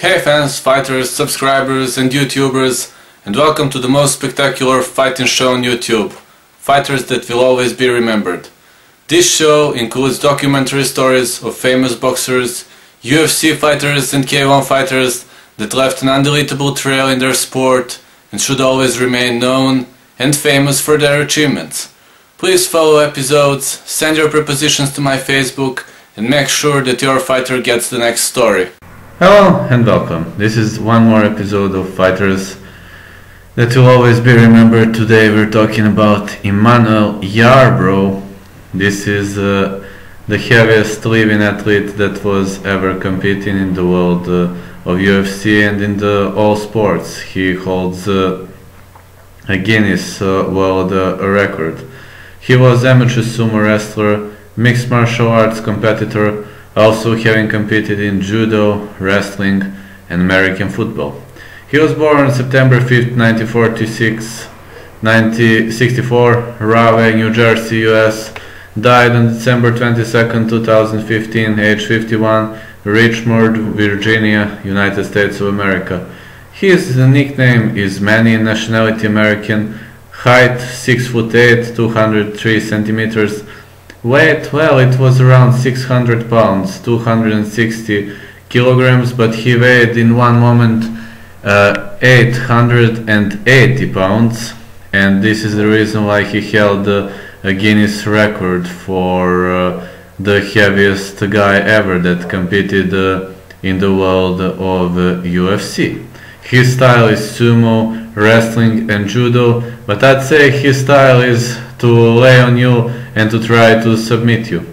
Hey fans, fighters, subscribers and YouTubers, and welcome to the most spectacular fighting show on YouTube, Fighters That Will Always Be Remembered. This show includes documentary stories of famous boxers, UFC fighters and K1 fighters that left an undeletable trail in their sport and should always remain known and famous for their achievements. Please follow episodes, send your propositions to my Facebook, and make sure that your fighter gets the next story. Hello and welcome. This is one more episode of Fighters That Will Always Be Remembered. Today we're talking about Emmanuel Yarbrough. This is the heaviest living athlete that was ever competing in the world of UFC and in all sports. He holds a Guinness World Record. He was amateur sumo wrestler, mixed martial arts competitor, also having competed in judo, wrestling and American football. He was born on September 5th, 1964, Rahway, New Jersey, US. Died on December 22nd, 2015, age 51, Richmond, Virginia, United States of America. His nickname is Manny, nationality American, height 6'8", 203 centimeters. Weight, well, it was around 600 pounds, 260 kilograms, but he weighed in one moment 880 pounds, and this is the reason why he held a Guinness record for the heaviest guy ever that competed in the world of UFC. His style is sumo, wrestling and judo, but I'd say his style is to lay on you and to try to submit you.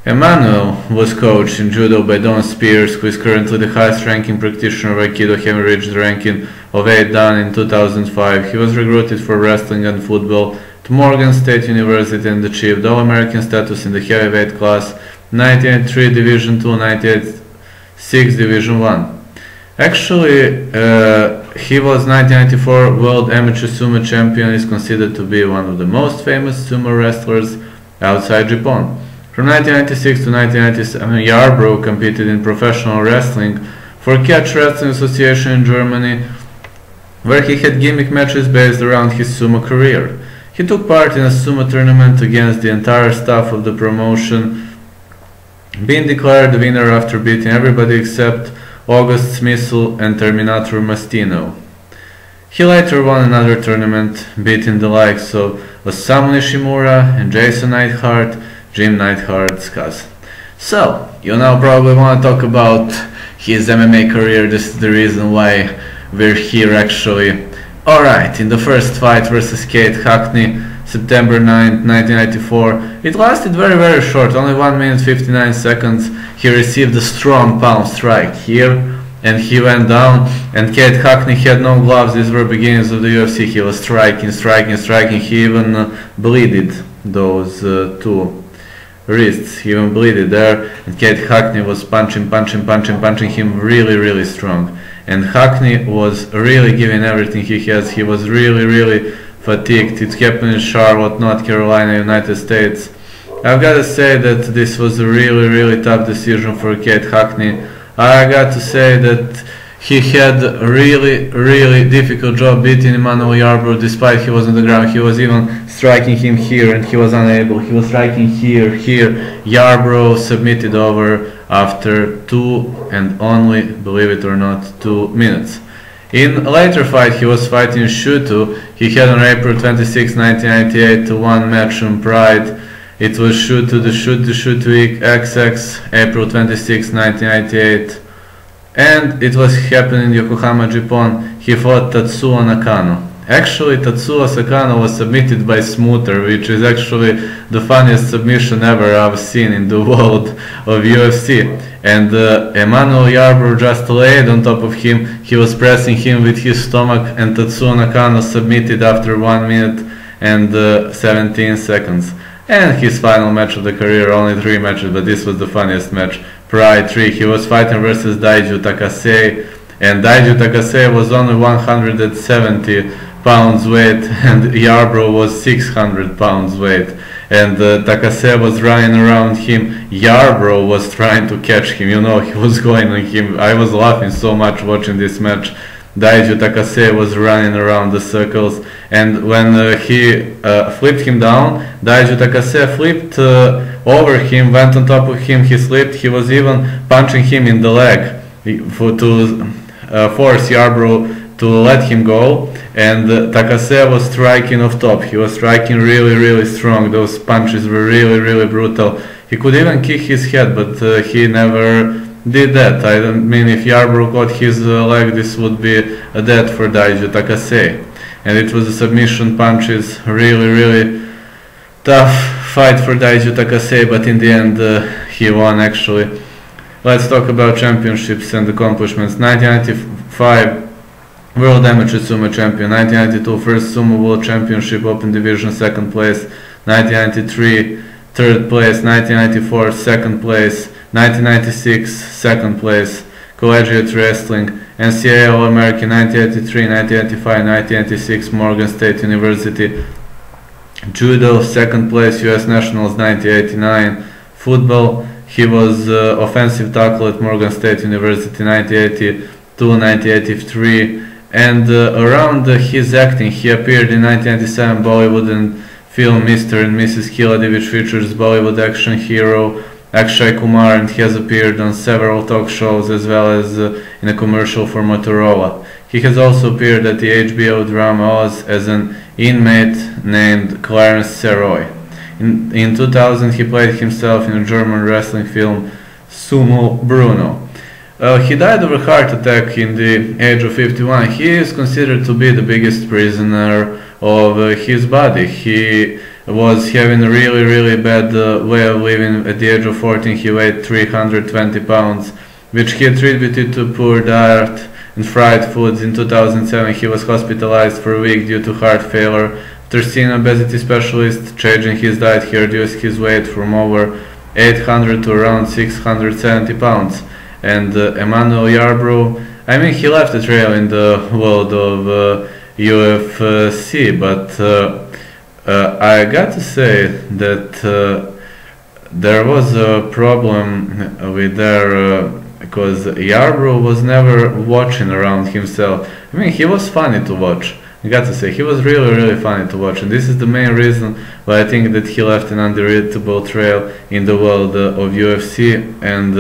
Emmanuel was coached in judo by Don Spears, who is currently the highest ranking practitioner of Aikido, having reached the ranking of 8 dan in 2005. He was recruited for wrestling and football to Morgan State University and achieved All-American status in the heavyweight class, 1983 Division II, 1986 Division I. Actually, he was 1994 World Amateur Sumo Champion. Is considered to be one of the most famous sumo wrestlers outside Japan. From 1996 to 1997, Yarbrough competed in professional wrestling for Catch Wrestling Association in Germany, where he had gimmick matches based around his sumo career. He took part in a sumo tournament against the entire staff of the promotion, being declared the winner after beating everybody except August Smissel and Terminator Mastino. He later won another tournament, beating the likes of Osamu Nishimura and Jason Neidhart, Jim Neidhart's cousin. So, you now probably want to talk about his MMA career. This is the reason why we're here actually. Alright, in the first fight versus Kate Hackney, September 9, 1994, it lasted very short, only 1 minute 59 seconds. He received a strong palm strike here and he went down, and Kate Hackney had no gloves. These were beginnings of the UFC. He was striking. He even bleeded those two wrists. He even bleeded there, and Kate Hackney was punching him really strong. And Hackney was really giving everything he has. He was really fatigued. It happened in Charlotte, North Carolina, United States. I've got to say that this was a really tough decision for Kate Hackney. I got to say that he had a really difficult job beating Emmanuel Yarbrough. Despite he was on the ground, he was even striking him here and he was unable. He was striking here. Yarbrough submitted over after 2 and only, believe it or not, 2 minutes. In a later fight, he was fighting Shuto. He had on April 26, 1998 one match on Pride. It was Shuto Week XX, April 26, 1998. And it was happening in Yokohama, Japan. He fought Tatsuo Nakano. Actually, Tatsuo Nakano was submitted by Smoother, which is actually the funniest submission ever I've seen in the world of UFC. And Emmanuel Yarbrough just laid on top of him. He was pressing him with his stomach, and Tatsuo Nakano submitted after 1 minute and 17 seconds. And his final match of the career, only 3 matches, but this was the funniest match. Pride 3, he was fighting versus Daiju Takase, and Daiju Takase was only 170 pounds weight, and Yarbrough was 600 pounds weight. and Takase was running around him. Yarbrough was trying to catch him, you know, he was going on him. I was laughing so much watching this match. Daiju Takase was running around the circles, and when he flipped him down, Daiju Takase flipped over him, went on top of him, he slipped, he was even punching him in the leg to force Yarbrough to let him go, and Takase was striking off top. He was striking really strong. Those punches were really brutal. He could even kick his head, but he never did that. I mean, if Yarbrough caught his leg, this would be a death for Daiju Takase. And it was a submission punches, really tough fight for Daiju Takase, but in the end he won actually. Let's talk about championships and accomplishments. 1995 World Amateur Sumo Champion, 1992 First Sumo World Championship Open Division 2nd place, 1993 3rd place, 1994 2nd place, 1996 2nd place, Collegiate Wrestling, NCAA All-American 1983, 1985, 1996 Morgan State University, Judo 2nd place, US Nationals 1989, Football, he was offensive tackle at Morgan State University 1982, 1983, and around his acting, he appeared in 1997 Bollywood and film Mr. and Mrs. Khiladi, which features Bollywood action hero Akshay Kumar, and he has appeared on several talk shows as well as in a commercial for Motorola. He has also appeared at the HBO drama Oz as an inmate named Clarence Seroy. In 2000 he played himself in a German wrestling film Sumo Bruno. He died of a heart attack in the age of 51. He is considered to be the biggest prisoner of his body. He was having a really bad way of living. At the age of 14 he weighed 320 pounds, which he attributed to poor diet and fried foods. In 2007 he was hospitalized for a week due to heart failure. After seeing an obesity specialist, changing his diet, he reduced his weight from over 800 to around 670 pounds. And Emmanuel Yarbrough, I mean, he left a trail in the world of UFC, but I got to say that there was a problem with there because Yarbrough was never watching around himself. I mean, he was funny to watch. I got to say, he was really funny to watch, and this is the main reason why I think that he left an unreadable trail in the world of UFC, and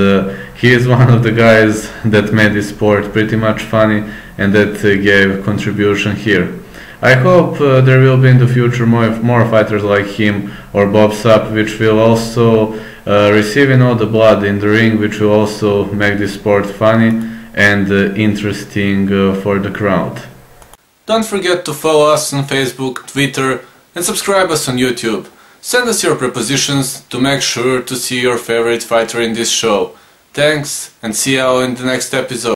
he is one of the guys that made this sport pretty much funny and that gave contribution here. I hope there will be in the future more fighters like him or Bob Sapp, which will also receive all the blood in the ring, which will also make this sport funny and interesting for the crowd. Don't forget to follow us on Facebook, Twitter, and subscribe us on YouTube. Send us your propositions to make sure to see your favorite fighter in this show. Thanks, and see you all in the next episode.